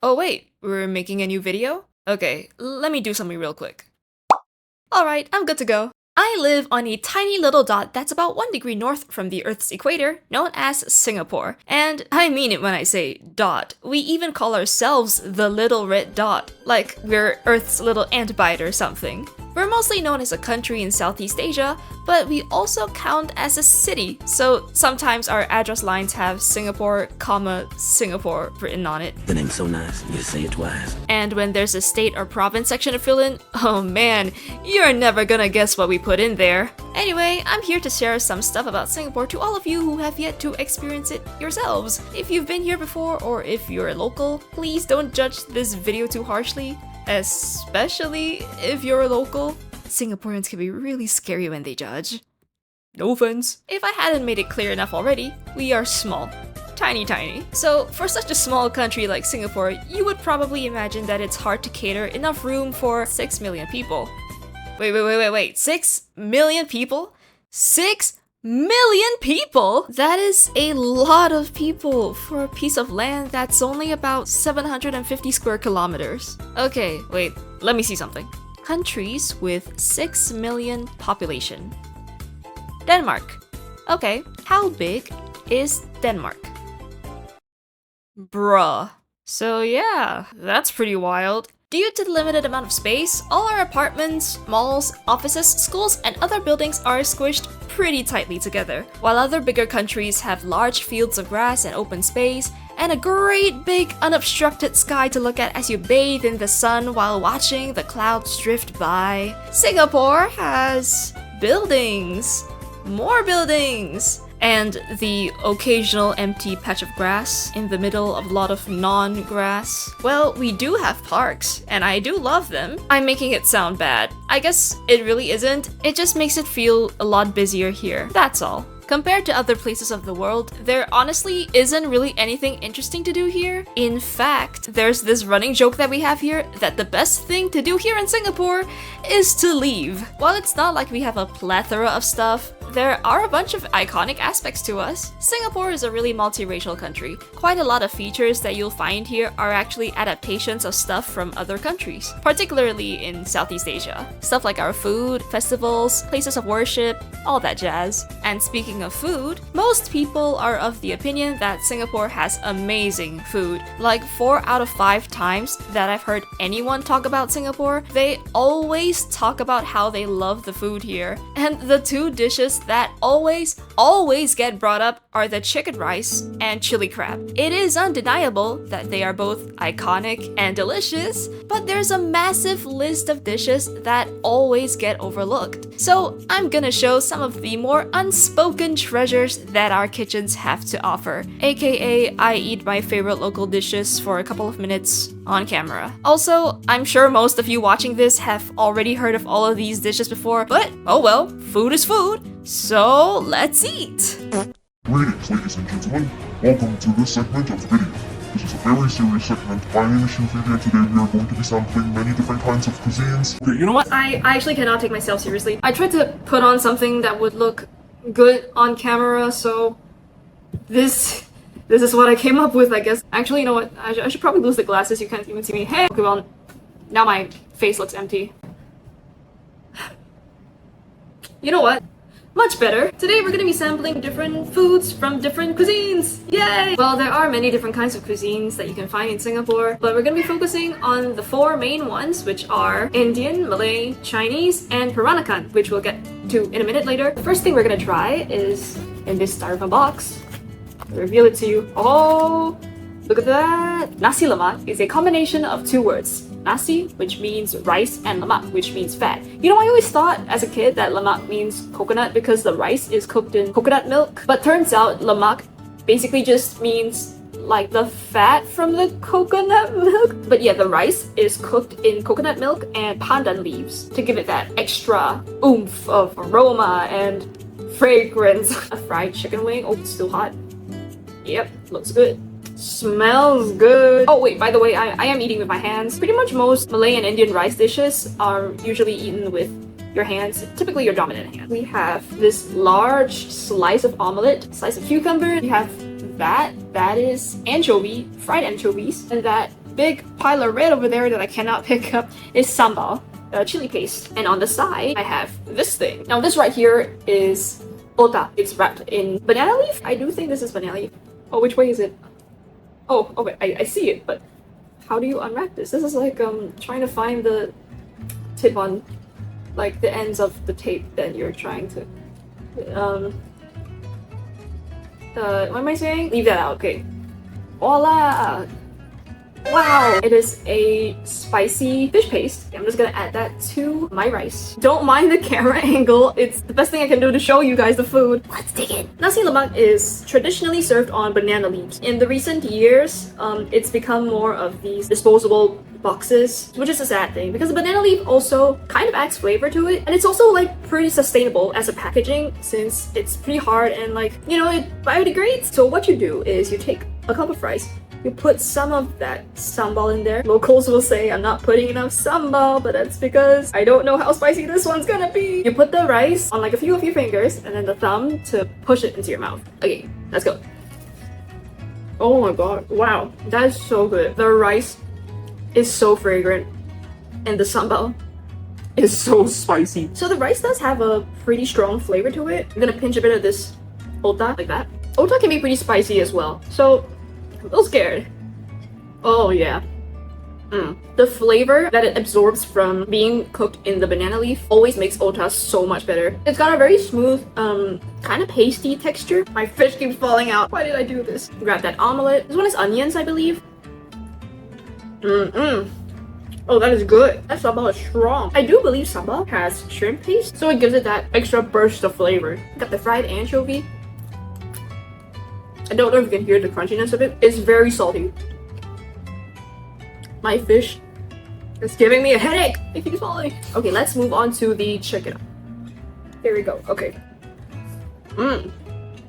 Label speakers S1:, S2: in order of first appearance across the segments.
S1: Oh wait, we're making a new video? Okay, let me do something real quick. Alright, I'm good to go. I live on a tiny little dot that's about 1 degree north from the Earth's equator, known as Singapore. And I mean it when I say dot. We even call ourselves the little red dot, like we're Earth's little ant bite or something. We're mostly known as a country in Southeast Asia, but we also count as a city, so sometimes our address lines have Singapore, Singapore written on it.
S2: The name's so nice, you say it twice.
S1: And when there's a state or province section to fill in, oh man, you're never gonna guess what we put in there. Anyway, I'm here to share some stuff about Singapore to all of you who have yet to experience it yourselves. If you've been here before or if you're a local, please don't judge this video too harshly. Especially if you're a local. Singaporeans can be really scary when they judge. No offense. If I hadn't made it clear enough already, we are small. Tiny. So for such a small country like Singapore, you would probably imagine that it's hard to cater enough room for 6 million people. Wait. 6 million people? 6 million people? That is a lot of people for a piece of land that's only about 750 square kilometers. Okay, wait, let me see something. Countries with 6 million population. Denmark. Okay, how big is Denmark? Bruh. So yeah, that's pretty wild. Due to the limited amount of space, all our apartments, malls, offices, schools, and other buildings are squished pretty tightly together, while other bigger countries have large fields of grass and open space, and a great big unobstructed sky to look at as you bathe in the sun while watching the clouds drift by. Singapore has buildings, more buildings, and the occasional empty patch of grass in the middle of a lot of non-grass. Well, we do have parks, and I do love them. I'm making it sound bad. I guess it really isn't. It just makes it feel a lot busier here. That's all. Compared to other places of the world, there honestly isn't really anything interesting to do here. In fact, there's this running joke that we have here that the best thing to do here in Singapore is to leave. While it's not like we have a plethora of stuff, there are a bunch of iconic aspects to us. Singapore is a really multiracial country. Quite a lot of features that you'll find here are actually adaptations of stuff from other countries, particularly in Southeast Asia. Stuff like our food, festivals, places of worship, all that jazz. And speaking of food, most people are of the opinion that Singapore has amazing food. Like 4 out of 5 times that I've heard anyone talk about Singapore, they always talk about how they love the food here. And the 2 dishes that always get brought up are the chicken rice and chili crab. It is undeniable that they are both iconic and delicious, but there's a massive list of dishes that always get overlooked. So I'm gonna show some of the more unspoken treasures that our kitchens have to offer, aka I eat my favorite local dishes for a couple of minutes on camera. Also, I'm sure most of you watching this have already heard of all of these dishes before, but oh well, food is food. So let's eat!
S3: Greetings, ladies and gentlemen. Welcome to this segment of the video. This is a very serious segment. My name is Shufi, and today we are going to be sampling many different kinds of cuisines.
S1: Okay, you know what? I actually cannot take myself seriously. I tried to put on something that would look good on camera, so this is what I came up with, I guess. Actually, you know what? I should probably lose the glasses. You can't even see me. Hey! Okay, well, now my face looks empty. You know what? Much better. Today we're gonna be sampling different foods from different cuisines. Yay! Well, there are many different kinds of cuisines that you can find in Singapore, but we're gonna be focusing on the 4 main ones, which are Indian, Malay, Chinese, and Peranakan, which we'll get to in a minute later. The first thing we're gonna try is in this styrofoam box. I'll reveal it to you. Oh, look at that! Nasi lemak is a combination of 2 words. Nasi, which means rice, and lemak, which means fat. You know, I always thought as a kid that lemak means coconut because the rice is cooked in coconut milk. But turns out lemak basically just means like the fat from the coconut milk. But yeah, the rice is cooked in coconut milk and pandan leaves to give it that extra oomph of aroma and fragrance. A fried chicken wing. Oh, it's still hot. Yep, looks good. Smells good. Oh wait, by the way, I am eating with my hands. Pretty much most Malay and Indian rice dishes are usually eaten with your hands, typically your dominant hand. We have this large slice of omelette, slice of cucumber. We have that is anchovy, fried anchovies, and that big pile of red over there that I cannot pick up is sambal, chili paste. And on the side, I have this thing. Now this right here is ota. It's wrapped in banana leaf. I do think this is banana leaf. Oh, which way is it? Oh, wait, I see it, but how do you unwrap this? This is like trying to find the tip on like the ends of the tape that you're trying to what am I saying? Leave that out. Okay. Voila! Wow! It is a spicy fish paste. I'm just gonna add that to my rice. Don't mind the camera angle. It's the best thing I can do to show you guys the food. Let's dig in. Nasi lemak is traditionally served on banana leaves. In the recent years, it's become more of these disposable boxes, which is a sad thing because the banana leaf also kind of adds flavor to it, and it's also like pretty sustainable as a packaging since it's pretty hard and like, you know, it biodegrades. So what you do is you take a cup of rice, you put some of that sambal in there. Locals will say I'm not putting enough sambal, but that's because I don't know how spicy this one's gonna be. You put the rice on like a few of your fingers and then the thumb to push it into your mouth. Okay, let's go. Oh my god, wow, that is so good. The rice is so fragrant and the sambal is so spicy. So the rice does have a pretty strong flavor to it. I'm gonna pinch a bit of this ota like that. Ota can be pretty spicy as well, so I'm a little scared. Oh yeah. The flavor that it absorbs from being cooked in the banana leaf always makes ota so much better. It's got a very smooth, kind of pasty texture. My fish keeps falling out. Why did I do this? Grab that omelette. This one is onions, I believe. Oh, that is good. That sambal is strong. I do believe sambal has shrimp paste, so it gives it that extra burst of flavor. Got the fried anchovy. I don't know if you can hear the crunchiness of it. It's very salty. My fish is giving me a headache. It keeps falling. Okay, let's move on to the chicken. Here we go. Okay.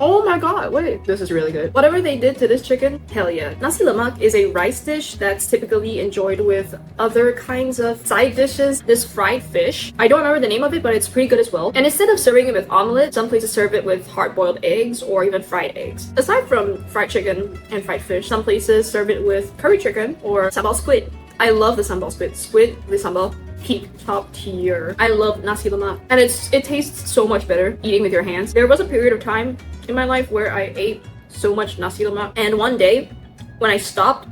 S1: Oh my god, wait, this is really good. Whatever they did to this chicken, hell yeah. Nasi lemak is a rice dish that's typically enjoyed with other kinds of side dishes. This fried fish, I don't remember the name of it, but it's pretty good as well. And instead of serving it with omelet, some places serve it with hard-boiled eggs or even fried eggs. Aside from fried chicken and fried fish, some places serve it with curry chicken or sambal squid. I love the sambal squid. Squid with sambal, peak top tier. I love nasi lemak, and it tastes so much better eating with your hands. There was a period of time in my life where I ate so much nasi lemak, and one day when I stopped,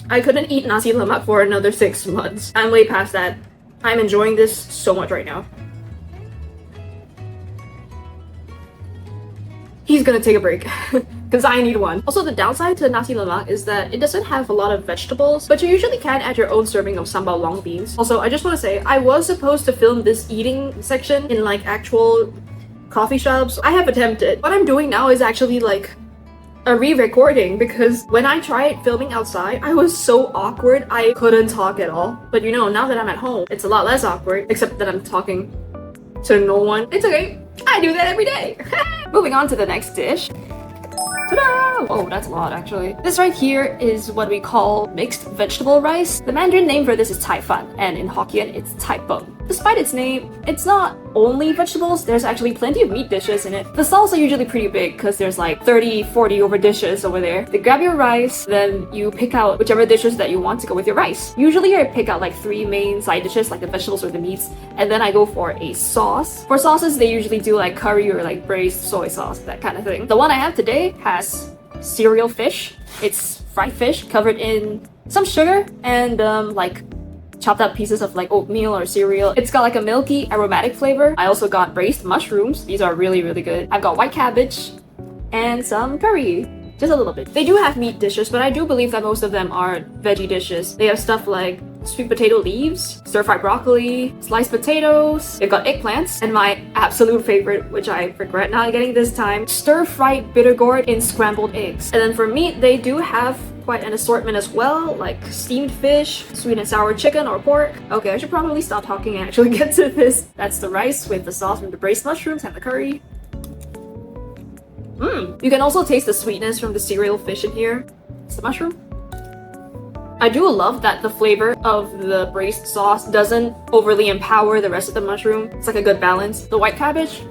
S1: I couldn't eat nasi lemak for another 6 months. I'm way past that. I'm enjoying this so much right now. He's gonna take a break because I need one. Also, the downside to nasi lemak is that it doesn't have a lot of vegetables, but you usually can add your own serving of sambal long beans. Also, I just want to say, I was supposed to film this eating section in like actual coffee shops. I have attempted. What I'm doing now is actually like a re-recording because when I tried filming outside, I was so awkward. I couldn't talk at all. But you know, now that I'm at home, it's a lot less awkward, except that I'm talking to no one. It's okay. I do that every day. Moving on to the next dish. Ta-da! Oh, that's a lot actually. This right here is what we call mixed vegetable rice. The Mandarin name for this is Cai Fan, and in Hokkien it's Cai Peng. Despite its name, it's not only vegetables, there's actually plenty of meat dishes in it. The stalls are usually pretty big because there's like 30, 40 over dishes over there. You grab your rice, then you pick out whichever dishes that you want to go with your rice. Usually I pick out like 3 main side dishes, like the vegetables or the meats, and then I go for a sauce. For sauces, they usually do like curry or like braised soy sauce, that kind of thing. The one I have today has cereal fish. It's fried fish covered in some sugar and like chopped up pieces of like oatmeal or cereal. It's got like a milky aromatic flavor. I also got braised mushrooms. These are really, really good. I've got white cabbage and some curry. Just a little bit. They do have meat dishes, but I do believe that most of them are veggie dishes. They have stuff like sweet potato leaves, stir-fried broccoli, sliced potatoes. They've got eggplants, and my absolute favorite, which I regret not getting this time, stir-fried bitter gourd in scrambled eggs. And then for meat, they do have quite an assortment as well, like steamed fish, sweet and sour chicken or pork. Okay, I should probably stop talking and actually get to this. That's the rice with the sauce from the braised mushrooms and the curry. You can also taste the sweetness from the cereal fish in here. It's the mushroom. I do love that the flavor of the braised sauce doesn't overly empower the rest of the mushroom. It's like a good balance. The white cabbage,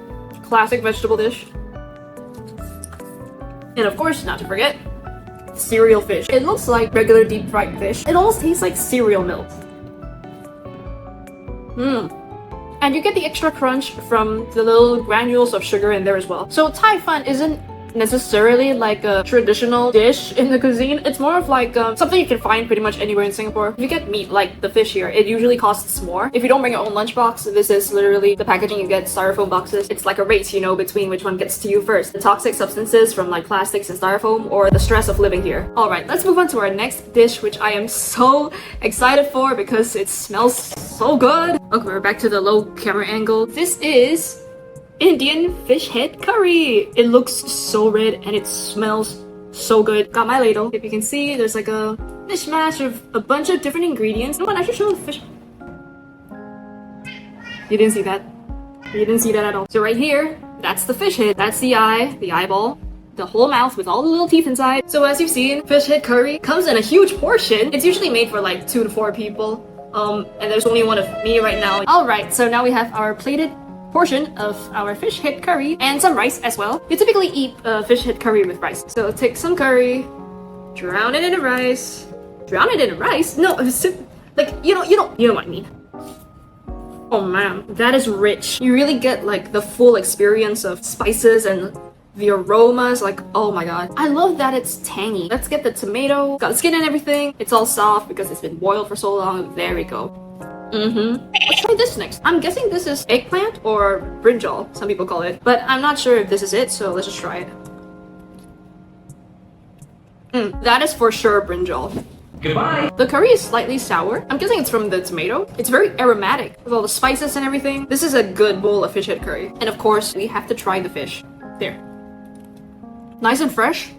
S1: classic vegetable dish. And of course, not to forget, cereal fish. It looks like regular deep fried fish. It almost tastes like cereal milk. And you get the extra crunch from the little granules of sugar in there as well. So Thai fan isn't necessarily like a traditional dish in the cuisine. It's more of like something you can find pretty much anywhere in Singapore. If you get meat like the fish here, it usually costs more. If you don't bring your own lunchbox, this is literally the packaging you get, styrofoam boxes. It's like a race, you know, between which one gets to you first. The toxic substances from like plastics and styrofoam, or the stress of living here. Alright, let's move on to our next dish, which I am so excited for because it smells so good. Okay, we're back to the low camera angle. This is Indian fish head curry. It looks so red and it smells so good. Got my ladle. If you can see, there's like a mishmash of a bunch of different ingredients. You know what? I should show the fish. You didn't see that. You didn't see that at all. So right here, that's the fish head. That's the eye, the eyeball, the whole mouth with all the little teeth inside. So as you've seen, fish head curry comes in a huge portion. It's usually made for like 2 to 4 people. And there's only one of me right now. Alright, so now we have our plated portion of our fish head curry and some rice as well. You typically eat fish head curry with rice. So take some curry, drown it in the rice. Drown it in the rice? No, like you know what I mean. Oh man, that is rich. You really get like the full experience of spices and the aromas. Like, oh my god. I love that it's tangy. Let's get the tomato. Got the skin and everything. It's all soft because it's been boiled for so long. There we go. Let's try this next. I'm guessing this is eggplant or brinjal, some people call it. But I'm not sure if this is it, so let's just try it. That is for sure brinjal.
S2: Goodbye.
S1: The curry is slightly sour. I'm guessing it's from the tomato. It's very aromatic with all the spices and everything. This is a good bowl of fish head curry. And of course, we have to try the fish. There. Nice and fresh.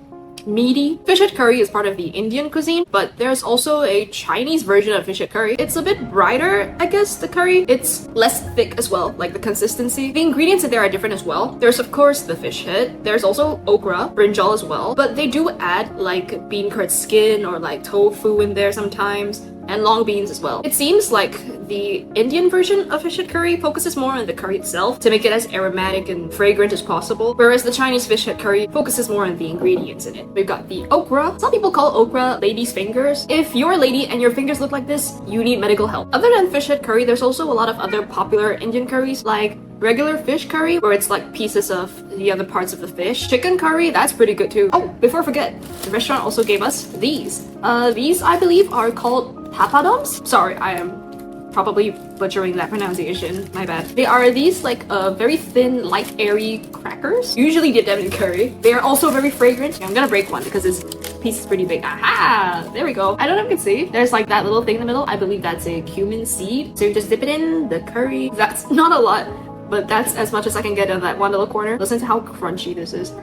S1: Meaty. Fish head curry is part of the Indian cuisine, but there's also a Chinese version of fish head curry. It's a bit brighter, I guess, the curry. It's less thick as well, like the consistency. The ingredients in there are different as well. There's of course the fish head. There's also okra, brinjal as well, but they do add like bean curd skin or like tofu in there sometimes, and long beans as well. It seems like the Indian version of fish head curry focuses more on the curry itself to make it as aromatic and fragrant as possible, whereas the Chinese fish head curry focuses more on the ingredients in it. We've got the okra. Some people call okra ladies' fingers. If you're a lady and your fingers look like this, you need medical help. Other than fish head curry, there's also a lot of other popular Indian curries like regular fish curry, where it's like pieces of the other parts of the fish. Chicken curry, that's pretty good too. Oh, before I forget, the restaurant also gave us these. These I believe are called papadums. Sorry, I am probably butchering that pronunciation, my bad. They are these like very thin, light, airy crackers. Usually dip them in curry. They are also very fragrant. I'm gonna break one because this piece is pretty big. Aha! There we go. I don't know if you can see. There's like that little thing in the middle. I believe that's a cumin seed. So you just dip it in the curry. That's not a lot, but that's as much as I can get in that one little corner. Listen to how crunchy this is.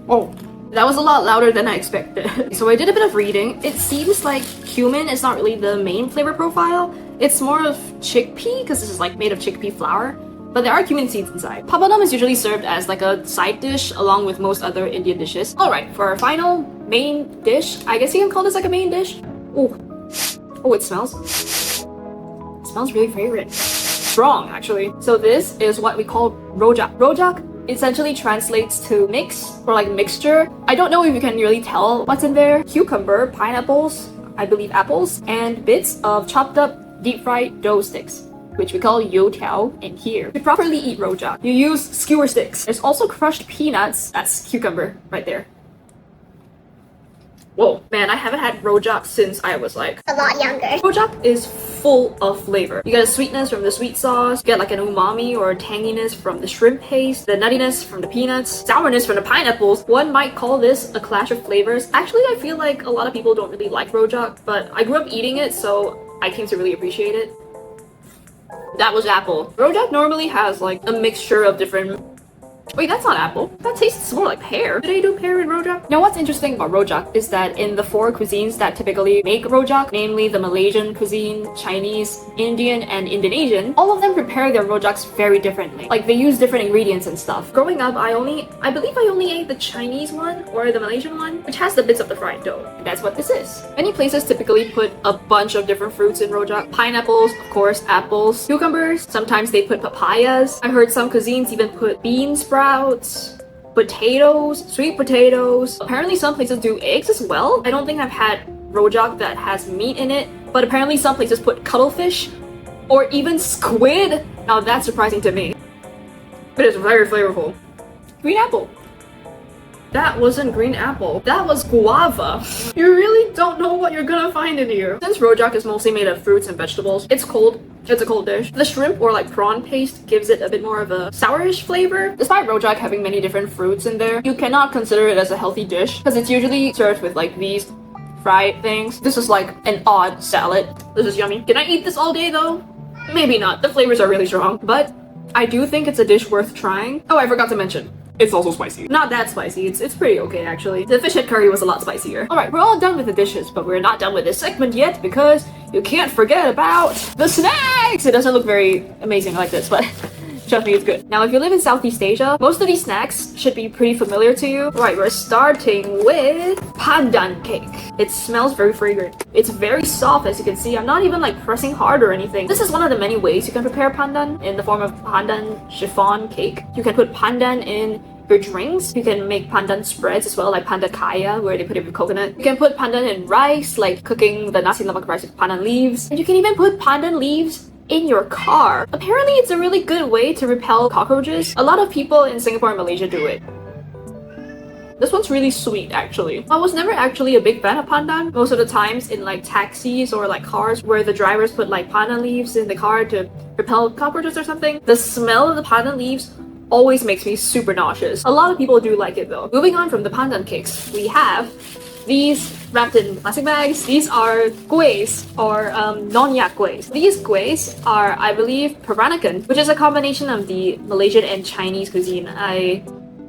S1: Oh, that was a lot louder than I expected. So I did a bit of reading. It seems like cumin is not really the main flavor profile. It's more of chickpea, because this is like made of chickpea flour, but there are cumin seeds inside. Papadum is usually served as like a side dish along with most other Indian dishes. Alright, for our final main dish, I guess you can call this like a main dish. Oh, it smells. It smells really fragrant. Strong, actually. So this is what we call Rojak. Rojak essentially translates to mix or like mixture. I don't know if you can really tell what's in there. Cucumber, pineapples, I believe apples, and bits of chopped up deep fried dough sticks, which we call youtiao in here. To properly eat rojak, you use skewer sticks. There's also crushed peanuts. That's cucumber right there. Whoa, man, I haven't had rojak since I was like
S4: a lot younger.
S1: Rojak is full of flavor. You get a sweetness from the sweet sauce, you get like an umami or a tanginess from the shrimp paste, the nuttiness from the peanuts, sourness from the pineapples. One might call this a clash of flavors. Actually, I feel like a lot of people don't really like rojak, but I grew up eating it, so I came to really appreciate it. That was apple. Rojak normally has like a mixture of different... Wait, that's not apple. That tastes more like pear. Did I do pear in rojak? Now, what's interesting about rojak is that in the 4 cuisines that typically make rojak, namely the Malaysian cuisine, Chinese, Indian, and Indonesian, all of them prepare their rojaks very differently. Like, they use different ingredients and stuff. Growing up, I believe I only ate the Chinese one or the Malaysian one, which has the bits of the fried dough. And that's what this is. Many places typically put a bunch of different fruits in rojak. Pineapples, of course, apples, cucumbers. Sometimes they put papayas. I heard some cuisines even put bean sprouts. potatoes, sweet potatoes. Apparently some places do eggs as well. I don't think I've had Rojak that has meat in it, but apparently some places put cuttlefish or even squid. Now that's surprising to me. It is very flavorful. Green apple. That wasn't green apple. That was guava. You really don't know what you're gonna find in here. Since Rojak is mostly made of fruits and vegetables, it's cold. It's a cold dish. The shrimp or like prawn paste gives it a bit more of a sourish flavor. Despite Rojak having many different fruits in there, you cannot consider it as a healthy dish because it's usually served with like these fried things. This is like an odd salad. This is yummy. Can I eat this all day though? Maybe not. The flavors are really strong, but I do think it's a dish worth trying. Oh, I forgot to mention. It's also spicy. Not that spicy, it's pretty okay actually. The fish head curry was a lot spicier. Alright, we're all done with the dishes, but we're not done with this segment yet because you can't forget about the snacks! It doesn't look very amazing like this, but trust me, it's good. Now, if you live in Southeast Asia, most of these snacks should be pretty familiar to you. Right, we're starting with pandan cake. It smells very fragrant. It's very soft, as you can see. I'm not even like pressing hard or anything. This is one of the many ways you can prepare pandan in the form of pandan chiffon cake. You can put pandan in your drinks. You can make pandan spreads as well, like pandan kaya, where they put it with coconut. You can put pandan in rice, like cooking the nasi lemak rice with pandan leaves. And you can even put pandan leaves in your car. Apparently, it's a really good way to repel cockroaches. A lot of people in Singapore and Malaysia do it. This one's really sweet, actually. I was never actually a big fan of pandan. Most of the times in like taxis or like cars where the drivers put like pandan leaves in the car to repel cockroaches or something, the smell of the pandan leaves always makes me super nauseous. A lot of people do like it though. Moving on from the pandan cakes, we have these wrapped in plastic bags. These are kuehs or nonyak kuehs. These kuehs are, I believe, peranakan, which is a combination of the Malaysian and Chinese cuisine. I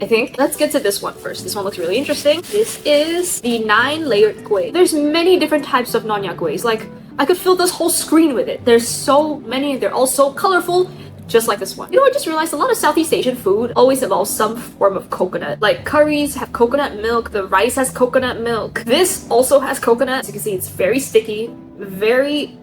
S1: think. Let's get to this one first. This one looks really interesting. This is the 9-layered kueh. There's many different types of nonyak kuehs. Like, I could fill this whole screen with it. There's so many. They're all so colorful. Just like this one. You know, I just realized a lot of Southeast Asian food always involves some form of coconut. Like curries have coconut milk, the rice has coconut milk. This also has coconut. As you can see, it's very sticky, very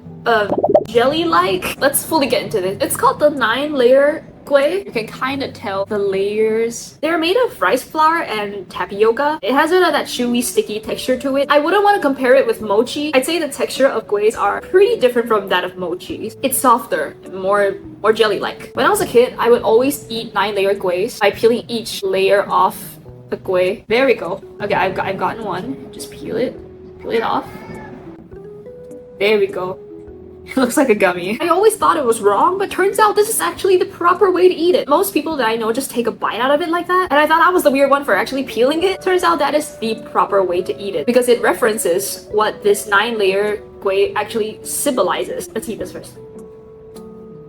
S1: jelly-like. Let's fully get into this. It's called the 9-layer kueh. You can kind of tell the layers. They're made of rice flour and tapioca. It has that chewy, sticky texture to it. I wouldn't want to compare it with mochi. I'd say the texture of kuehs are pretty different from that of mochi. It's softer, more jelly-like. When I was a kid, I would always eat 9-layer kuehs by peeling each layer off the kueh. There we go. Okay, I've gotten one. Just peel it off. There we go. It looks like a gummy. I always thought it was wrong, but turns out this is actually the proper way to eat it. Most people that I know just take a bite out of it like that, and I thought I was the weird one for actually peeling it. Turns out that is the proper way to eat it because it references what this 9-layer kueh actually symbolizes. Let's eat this first.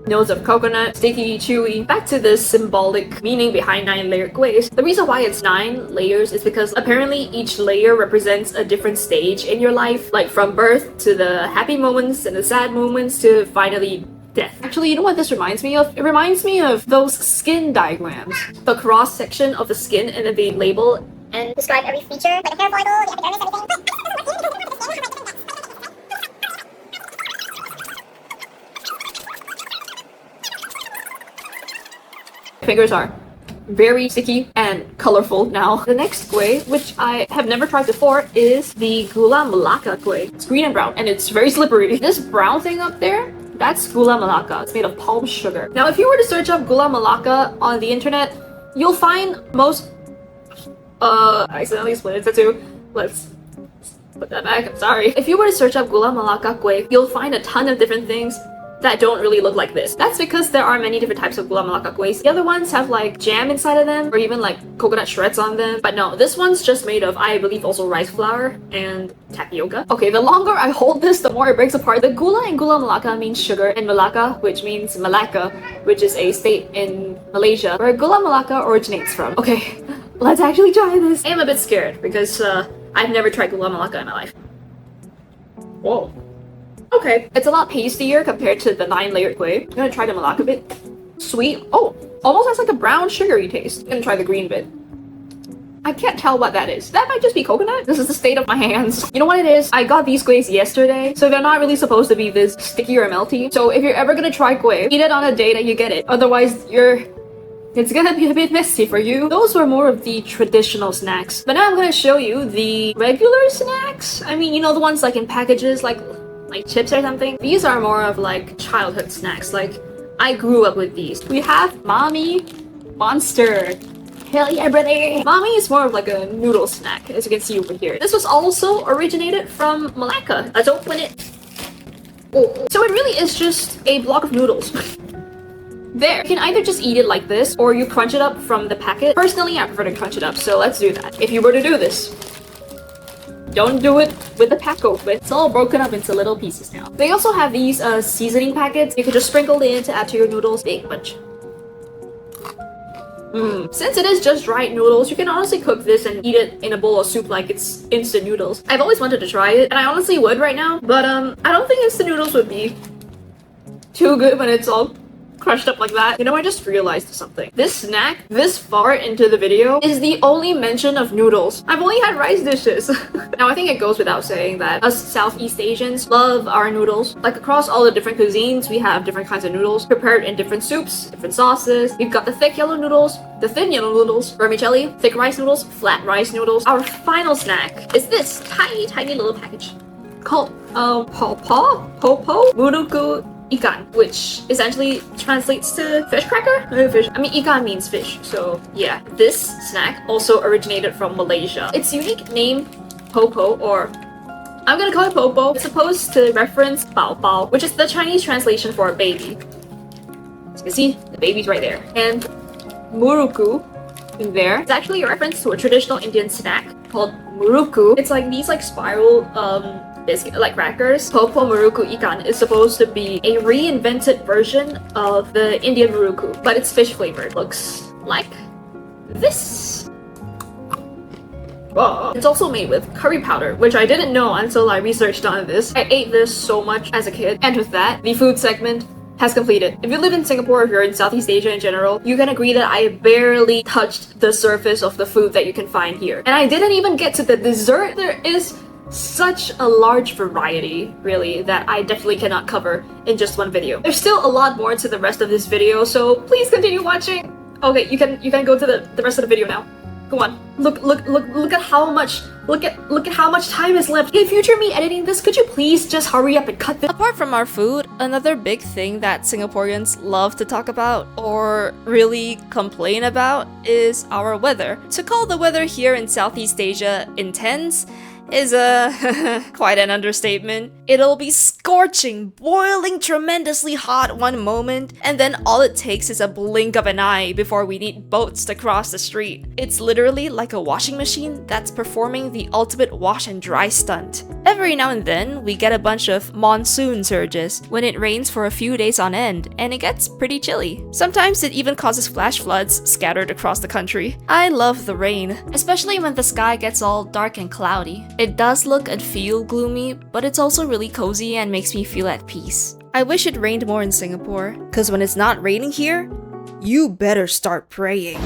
S1: Notes of coconut, sticky, chewy. Back to the symbolic meaning behind 9-layer kuehs. The reason why it's 9 layers is because apparently each layer represents a different stage in your life, like from birth to the happy moments and the sad moments to finally death. Actually, you know what this reminds me of? It reminds me of those skin diagrams. The cross section of the skin and then they label and
S4: describe every feature, like the hair follicle, the epidermis, everything.
S1: fingers are very sticky and colorful now. The next kueh, which I have never tried before, is the Gula Melaka kueh. It's green and brown and it's very slippery. This brown thing up there, that's Gula Melaka. It's made of palm sugar. Now, if you were to search up Gula Melaka on the internet, you'll find most... I accidentally split it into two. Let's put that back. I'm sorry. If you were to search up Gula Melaka kueh, you'll find a ton of different things that don't really look like this. That's because there are many different types of Gula Melaka kuehs. The other ones have like jam inside of them or even like coconut shreds on them. But no, this one's just made of, I believe, also rice flour and tapioca. Okay, the longer I hold this, the more it breaks apart. The Gula in Gula Melaka means sugar, and Melaka, which means Malacca, which is a state in Malaysia where Gula Melaka originates from. Okay, let's actually try this. I am a bit scared because I've never tried Gula Melaka in my life. Whoa. Okay, it's a lot pastier compared to the 9-layered kueh. I'm gonna try the Malacca bit. Sweet. Oh, almost has like a brown sugary taste. I'm gonna try the green bit. I can't tell what that is. That might just be coconut. This is the state of my hands. You know what it is? I got these kuehs yesterday, so they're not really supposed to be this sticky or melty. So if you're ever gonna try kueh, eat it on a day that you get it. Otherwise, you're It's gonna be a bit messy for you. Those were more of the traditional snacks. But now I'm gonna show you the regular snacks. I mean, you know, the ones like in packages, like chips or something. These are more of like childhood snacks. Like, I grew up with these. We have Mommy Monster. Hell yeah, brother! Mommy is more of like a noodle snack, as you can see over here. This was also originated from Malacca. Let's open it. Oh. So it really is just a block of noodles. There. You can either just eat it like this, or you crunch it up from the packet. Personally, I prefer to crunch it up, so let's do that. If you were to do this, don't do it with the pack open. It's all broken up into little pieces now. They also have these seasoning packets. You can just sprinkle it in to add to your noodles. Big bunch. Since it is just dried noodles, you can honestly cook this and eat it in a bowl of soup like it's instant noodles. I've always wanted to try it, and I honestly would right now, but I don't think instant noodles would be too good when it's all crushed up like that. You know, I just realized something. This snack, this far into the video, is the only mention of noodles. I've only had rice dishes. Now, I think it goes without saying that us Southeast Asians love our noodles. Like, across all the different cuisines, we have different kinds of noodles prepared in different soups, different sauces. We've got the thick yellow noodles, the thin yellow noodles, vermicelli, thick rice noodles, flat rice noodles. Our final snack is this tiny little package called Popo Muruku Ikan, which essentially translates to fish cracker? Fish. I mean, ikan means fish, so yeah. This snack also originated from Malaysia. Its unique name, Popo, or I'm gonna call it Popo, is supposed to reference Bao Bao, which is the Chinese translation for a baby. As you can see, the baby's right there. And Muruku in there is actually a reference to a traditional Indian snack called Muruku. It's like these spiral biscuit like crackers. Popo Muruku Ikan is supposed to be a reinvented version of the Indian Muruku, but it's fish flavored. Looks like this. Whoa. It's also made with curry powder, which I didn't know until I researched on this. I ate this so much as a kid, and with that, the food segment has completed. If you live in Singapore, if you're in Southeast Asia in general, you can agree that I barely touched the surface of the food that you can find here. And I didn't even get to the dessert. There is such a large variety, really, that I definitely cannot cover in just one video. There's still a lot more to the rest of this video, so please continue watching. Okay, you can go to the rest of the video now. Go on. Look at how much time is left. Hey, future me editing this, could you please just hurry up and cut this? Apart from our food, another big thing that Singaporeans love to talk about or really complain about is our weather. To call the weather here in Southeast Asia intense is quite an understatement. It'll be scorching, boiling, tremendously hot one moment, and then all it takes is a blink of an eye before we need boats to cross the street. It's literally like a washing machine that's performing the ultimate wash and dry stunt. Every now and then, we get a bunch of monsoon surges when it rains for a few days on end, and it gets pretty chilly. Sometimes it even causes flash floods scattered across the country. I love the rain, especially when the sky gets all dark and cloudy. It does look and feel gloomy, but it's also really cozy and makes me feel at peace. I wish it rained more in Singapore, cause when it's not raining here, you better start praying.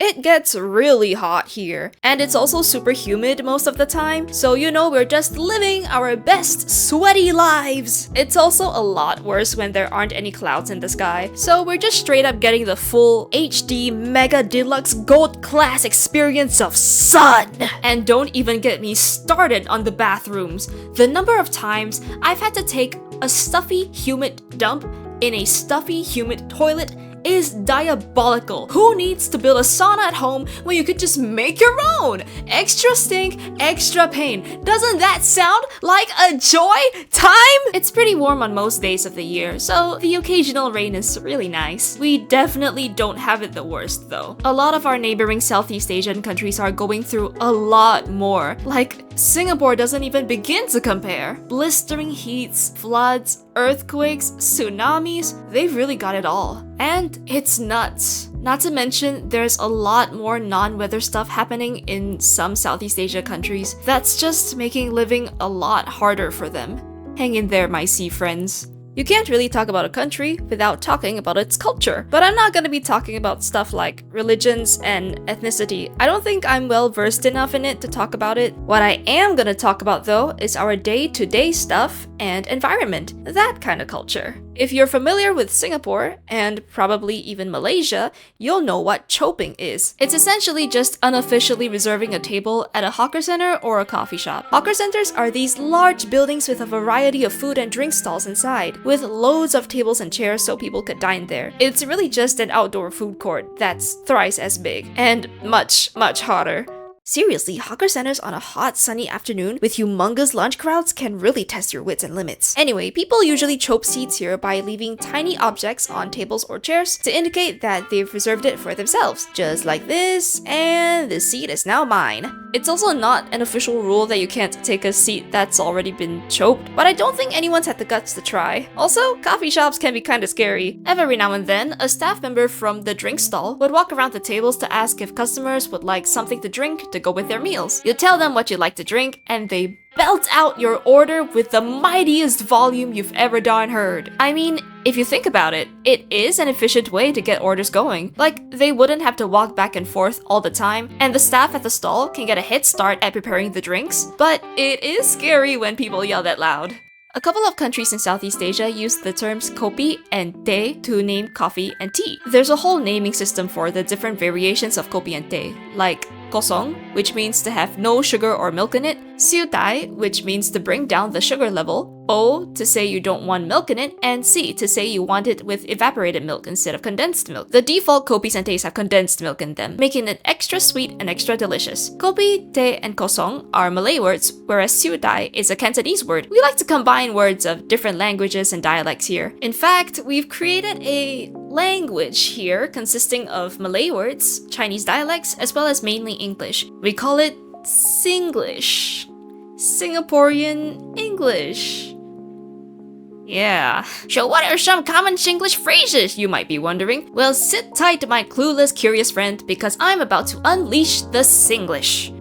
S1: It gets really hot here, and it's also super humid most of the time, so you know we're just living our best sweaty lives. It's also a lot worse when there aren't any clouds in the sky, so we're just straight up getting the full HD Mega Deluxe Gold Class experience of sun. And don't even get me started on the bathrooms. The number of times I've had to take a stuffy, humid dump in a stuffy, humid toilet is diabolical. Who needs to build a sauna at home when you could just make your own? Extra stink, extra pain. Doesn't that sound like a joy time? It's pretty warm on most days of the year, so the occasional rain is really nice. We definitely don't have it the worst though. A lot of our neighboring Southeast Asian countries are going through a lot more. Like, Singapore doesn't even begin to compare. Blistering heats, floods, earthquakes, tsunamis, they've really got it all. And it's nuts. Not to mention, there's a lot more non-weather stuff happening in some Southeast Asia countries that's just making living a lot harder for them. Hang in there, my sea friends. You can't really talk about a country without talking about its culture, but I'm not gonna be talking about stuff like religions and ethnicity. I don't think I'm well versed enough in it to talk about it. What I am gonna talk about though is our day-to-day stuff and environment, that kind of culture. If you're familiar with Singapore, and probably even Malaysia, you'll know what choping is. It's essentially just unofficially reserving a table at a hawker center or a coffee shop. Hawker centers are these large buildings with a variety of food and drink stalls inside, with loads of tables and chairs so people could dine there. It's really just an outdoor food court that's thrice as big, and much, much hotter. Seriously, hawker centers on a hot, sunny afternoon with humongous lunch crowds can really test your wits and limits. Anyway, people usually chope seats here by leaving tiny objects on tables or chairs to indicate that they've reserved it for themselves. Just like this, and this seat is now mine. It's also not an official rule that you can't take a seat that's already been choped, but I don't think anyone's had the guts to try. Also, coffee shops can be kinda scary. Every now and then, a staff member from the drink stall would walk around the tables to ask if customers would like something to drink to go with their meals. You tell them what you'd like to drink, and they belt out your order with the mightiest volume you've ever darn heard. I mean, if you think about it, it is an efficient way to get orders going. Like, they wouldn't have to walk back and forth all the time, and the staff at the stall can get a head start at preparing the drinks, but it is scary when people yell that loud. A couple of countries in Southeast Asia use the terms kopi and te to name coffee and tea. There's a whole naming system for the different variations of kopi and te, like kosong, which means to have no sugar or milk in it, siu dai, which means to bring down the sugar level, o to say you don't want milk in it, and si to say you want it with evaporated milk instead of condensed milk. The default kopis and teas have condensed milk in them, making it extra sweet and extra delicious. Kopi, te, and kosong are Malay words, whereas siu dai is a Cantonese word. We like to combine words of different languages and dialects here. In fact, we've created a language here consisting of Malay words, Chinese dialects, as well as mainly English. We call it Singlish. Singaporean English. Yeah. So what are some common Singlish phrases, you might be wondering? Well, sit tight, my clueless, curious friend, because I'm about to unleash the Singlish.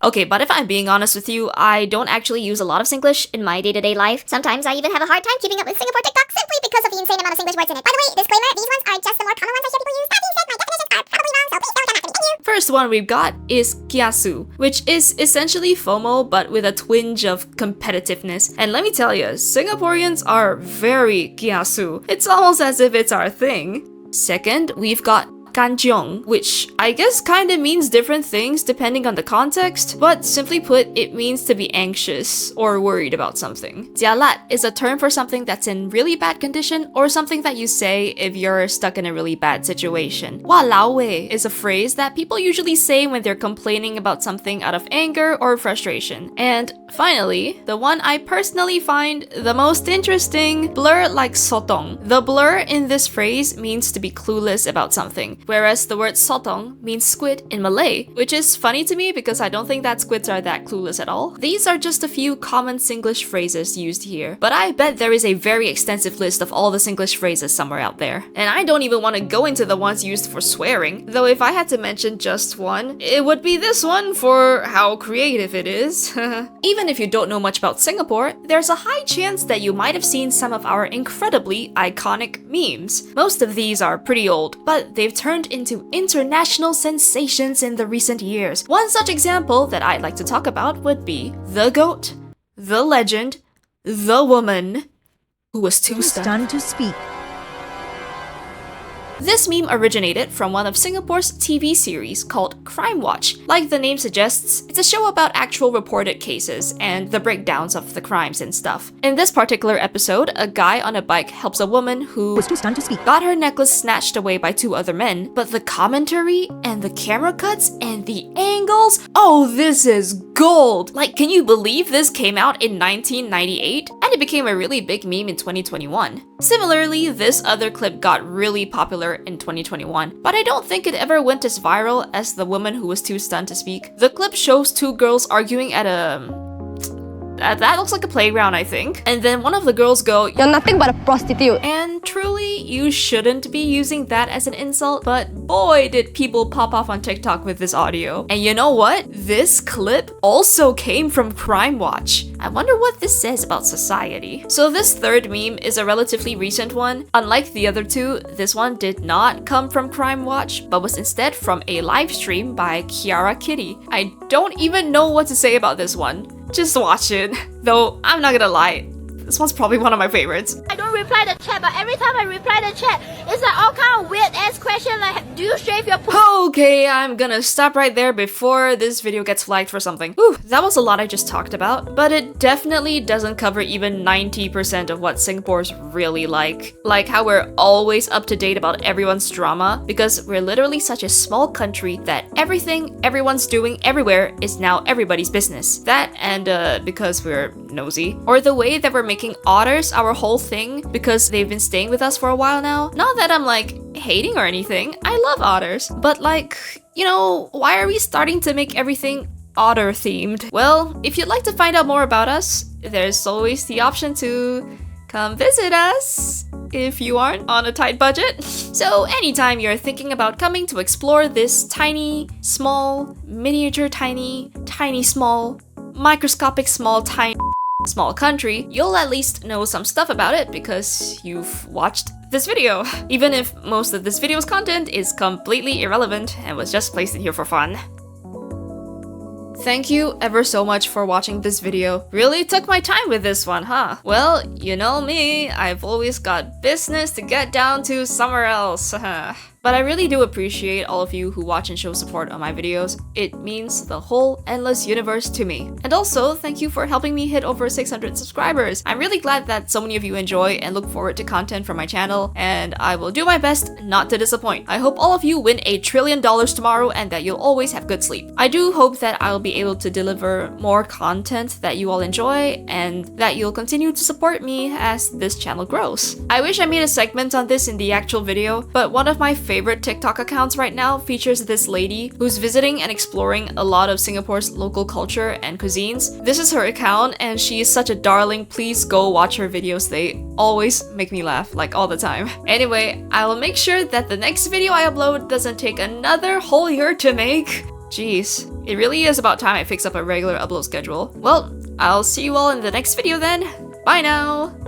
S1: Okay, but if I'm being honest with you, I don't actually use a lot of Singlish in my day-to-day life.
S4: Sometimes I even have a hard time keeping up with Singapore TikTok simply because of the insane amount of Singlish words in it. By the way, disclaimer, these ones are just the more common ones I hear people use. That being said, my definitions are probably wrong, so please don't come after me. Thank you.
S1: First one we've got is kiasu, which is essentially FOMO but with a twinge of competitiveness. And let me tell you, Singaporeans are very kiasu. It's almost as if it's our thing. Second, we've got kanjiong, which I guess kinda means different things depending on the context, but simply put, it means to be anxious or worried about something. Jialat is a term for something that's in really bad condition or something that you say if you're stuck in a really bad situation. Walao wei is a phrase that people usually say when they're complaining about something out of anger or frustration. And finally, the one I personally find the most interesting, blur like sotong. The blur in this phrase means to be clueless about something, whereas the word sotong means squid in Malay, which is funny to me because I don't think that squids are that clueless at all. These are just a few common Singlish phrases used here, but I bet there is a very extensive list of all the Singlish phrases somewhere out there. And I don't even want to go into the ones used for swearing, though if I had to mention just one, it would be this one for how creative it is. Even if you don't know much about Singapore, there's a high chance that you might have seen some of our incredibly iconic memes. Most of these are pretty old, but they've turned into international sensations in the recent years. One such example that I'd like to talk about would be the goat, the legend, the woman who was too stunned
S5: to speak.
S1: This meme originated from one of Singapore's TV series called Crime Watch. Like the name suggests, it's a show about actual reported cases and the breakdowns of the crimes and stuff. In this particular episode, a guy on a bike helps a woman who
S5: Was too stunned to speak.
S1: got her necklace snatched away by two other men, but the commentary and the camera cuts and the angles, oh, this is gold! Like, can you believe this came out in 1998? And it became a really big meme in 2021. Similarly, this other clip got really popular in 2021, but I don't think it ever went as viral as the woman who was too stunned to speak. The clip shows two girls arguing at that looks like a playground, I think. And then one of the girls go,
S6: You're nothing but a prostitute.
S1: and truly, you shouldn't be using that as an insult, but boy did people pop off on TikTok with this audio. And you know what? This clip also came from Crime Watch. I wonder what this says about society. So this third meme is a relatively recent one. Unlike the other two, this one did not come from Crime Watch, but was instead from a live stream by Kiara Kitty. I don't even know what to say about this one. Just watch it. Though, I'm not gonna lie, This one's probably one of my favorites.
S5: I don't reply the chat, but every time I reply the chat, it's like all kind of weird ass question like, do you shave your pussy?
S1: Okay, I'm gonna stop right there before this video gets flagged for something. Whew, that was a lot I just talked about, but it definitely doesn't cover even 90% of what Singapore's really like. Like how we're always up to date about everyone's drama, because we're literally such a small country that everything everyone's doing everywhere is now everybody's business. That and because we're nosy. Or the way that we're making otters our whole thing because they've been staying with us for a while now. Not that I'm like hating or anything, I love otters, but like, you know, why are we starting to make everything otter themed? Well, if you'd like to find out more about us, there's always the option to come visit us if you aren't on a tight budget. So anytime you're thinking about coming to explore this tiny, small, miniature tiny, small, microscopic small, tiny small country, you'll at least know some stuff about it because you've watched this video, even if most of this video's content is completely irrelevant and was just placed in here for fun. Thank you ever so much for watching this video. Really took my time with this one, huh? Well, you know me, I've always got business to get down to somewhere else. But I really do appreciate all of you who watch and show support on my videos. It means the whole endless universe to me. And also, thank you for helping me hit over 600 subscribers. I'm really glad that so many of you enjoy and look forward to content from my channel, and I will do my best not to disappoint. I hope all of you win $1 trillion tomorrow and that you'll always have good sleep. I do hope that I'll be able to deliver more content that you all enjoy and that you'll continue to support me as this channel grows. I wish I made a segment on this in the actual video, but one of my favorite TikTok accounts right now features this lady who's visiting and exploring a lot of Singapore's local culture and cuisines. This is her account and she is such a darling. Please go watch her videos. They always make me laugh, like all the time. Anyway, I will make sure that the next video I upload doesn't take another whole year to make. Jeez, it really is about time I fix up a regular upload schedule. Well, I'll see you all in the next video then. Bye now!